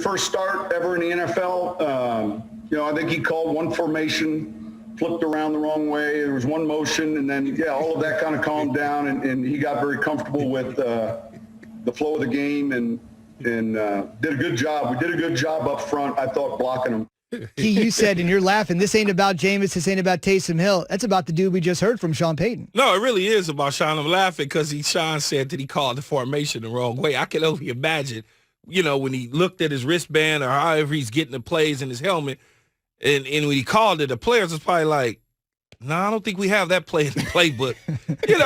first start ever in the NFL. I think he called one formation, flipped around the wrong way. There was one motion, and then, all of that kind of calmed down, and he got very comfortable with the flow of the game and did a good job. We did a good job up front, I thought, blocking him. Key, you said, and you're laughing, this ain't about Jameis, this ain't about Taysom Hill. That's about the dude we just heard from, Sean Payton. No, it really is about Sean. I'm laughing because Sean said that he called the formation the wrong way. I can only imagine, when he looked at his wristband or however he's getting the plays in his helmet, and when he called it, the players was probably like, no, I don't think we have that play in the playbook.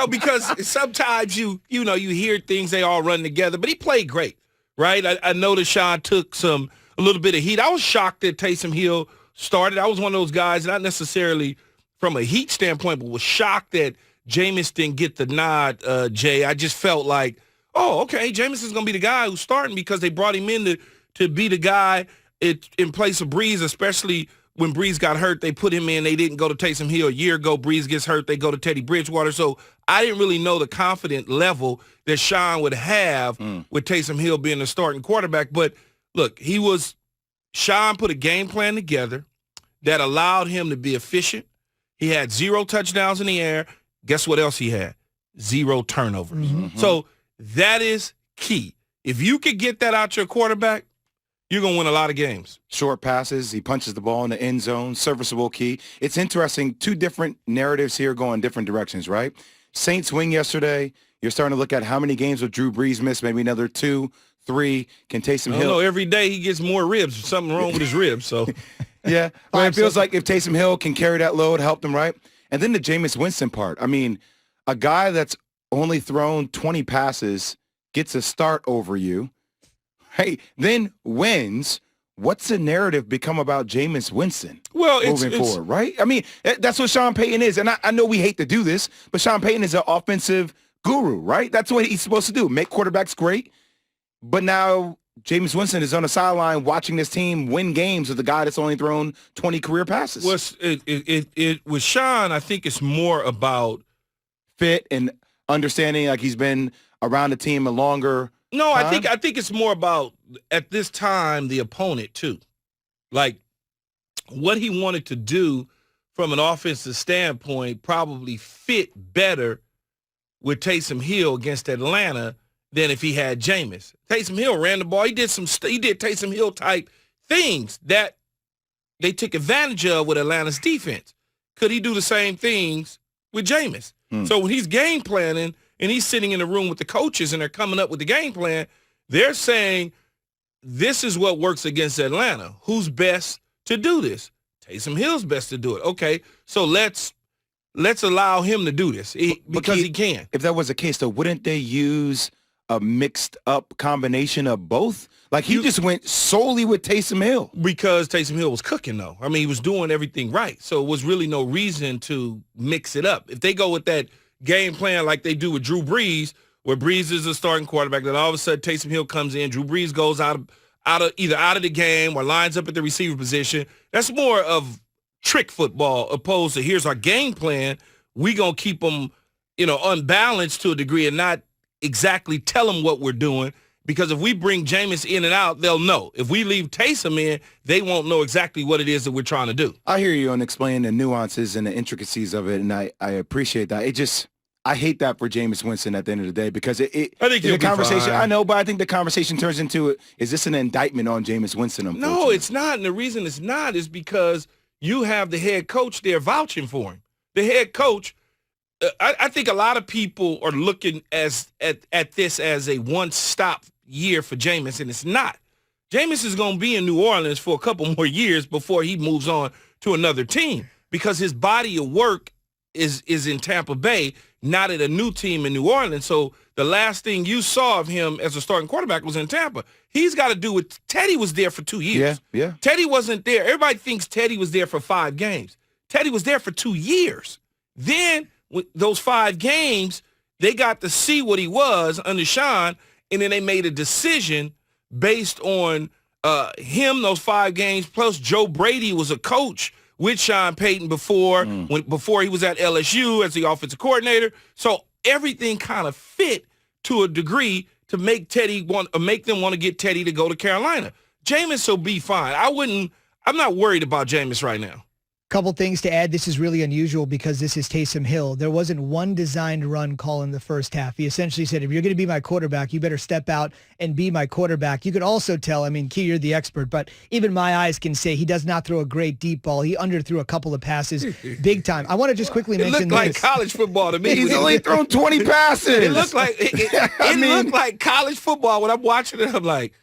Because sometimes you hear things, they all run together. But he played great, right? I noticed Sean took a little bit of heat. I was shocked that Taysom Hill started. I was one of those guys, not necessarily from a heat standpoint, but was shocked that Jameis didn't get the nod, Jay. I just felt like, oh, okay, Jameis is going to be the guy who's starting because they brought him in to be the guy in place of Breeze, especially when Breeze got hurt. They put him in. They didn't go to Taysom Hill. A year ago, Breeze gets hurt. They go to Teddy Bridgewater. So I didn't really know the confident level that Sean would have with Taysom Hill being the starting quarterback. But look, Sean put a game plan together that allowed him to be efficient. He had 0 touchdowns in the air. Guess what else he had? 0 turnovers. Mm-hmm. So that is key. If you could get that out your quarterback, you're going to win a lot of games. Short passes. He punches the ball in the end zone. Serviceable key. It's interesting. 2 different narratives here going different directions, right? Saints win yesterday. You're starting to look at how many games will Drew Brees miss, maybe another 2, 3. Can Taysom Hill? No, every day he gets more ribs. Something wrong with his ribs. So, yeah. But it feels like if Taysom Hill can carry that load, help them, right? And then the Jameis Winston part. I mean, a guy that's only thrown 20 passes gets a start over you. Hey, then wins. What's the narrative become about Jameis Winston moving forward, right? I mean, that's what Sean Payton is. And I know we hate to do this, but Sean Payton is an offensive guru, right? That's what he's supposed to do, make quarterbacks great. But now Jameis Winston is on the sideline watching this team win games with a guy that's only thrown 20 career passes. With Sean, I think it's more about fit and understanding, like he's been around the team a longer No, time? I think it's more about, at this time, the opponent, too. Like, what he wanted to do from an offensive standpoint probably fit better with Taysom Hill against Atlanta than if he had Jameis. Taysom Hill ran the ball. He did Taysom Hill-type things that they took advantage of with Atlanta's defense. Could he do the same things with Jameis? So when he's game planning and he's sitting in the room with the coaches and they're coming up with the game plan, they're saying, this is what works against Atlanta. Who's best to do this? Taysom Hill's best to do it. Okay, so let's allow him to do this because he can. If that was the case, though, wouldn't they use a mixed-up combination of both? Like, he just went solely with Taysom Hill. Because Taysom Hill was cooking, though. I mean, he was doing everything right. So it was really no reason to mix it up. If they go with that game plan like they do with Drew Brees, where Brees is the starting quarterback, then all of a sudden Taysom Hill comes in, Drew Brees goes out of the game or lines up at the receiver position. That's more of trick football opposed to here's our game plan. We going to keep them, unbalanced to a degree and not exactly tell them what we're doing. Because if we bring Jameis in and out, they'll know. If we leave Taysom in, they won't know exactly what it is that we're trying to do. I hear you on explaining the nuances and the intricacies of it, and I appreciate that. I hate that for Jameis Winston at the end of the day because I think the conversation. I know, but I think the conversation turns into, is this an indictment on Jameis Winston? No, it's not. And the reason it's not is because you have the head coach there vouching for him. The head coach, I think a lot of people are looking at this as a one-stop year for Jameis, and it's not. Jameis is going to be in New Orleans for a couple more years before he moves on to another team because his body of work is in Tampa Bay, not at a new team in New Orleans. So the last thing you saw of him as a starting quarterback was in Tampa. He's got to do with Teddy was there for 2 years. Yeah. Teddy wasn't there. Everybody thinks Teddy was there for 5 games. Teddy was there for 2 years. Then with those 5 games, they got to see what he was under Sean, and then they made a decision based on him, those 5 games, plus Joe Brady was a coach with Sean Payton before he was at LSU as the offensive coordinator. So everything kind of fit to a degree to make them want to get Teddy to go to Carolina. Jameis will be fine. I'm not worried about Jameis right now. Couple things to add. This is really unusual because this is Taysom Hill. There wasn't one designed run call in the first half. He essentially said, if you're going to be my quarterback, you better step out and be my quarterback. You could also tell, I mean, Key, you're the expert, but even my eyes can say he does not throw a great deep ball. He underthrew a couple of passes big time. I want to just quickly mention this. It looked like college football to me. He's only thrown 20 passes. It looked like it looked like college football. When I'm watching it, I'm like,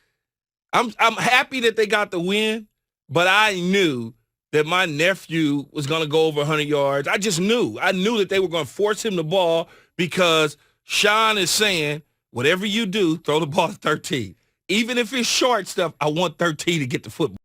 I'm happy that they got the win, but I knew that my nephew was going to go over 100 yards. I just knew. I knew that they were going to force him the ball because Sean is saying, whatever you do, throw the ball to 13. Even if it's short stuff, I want 13 to get the football.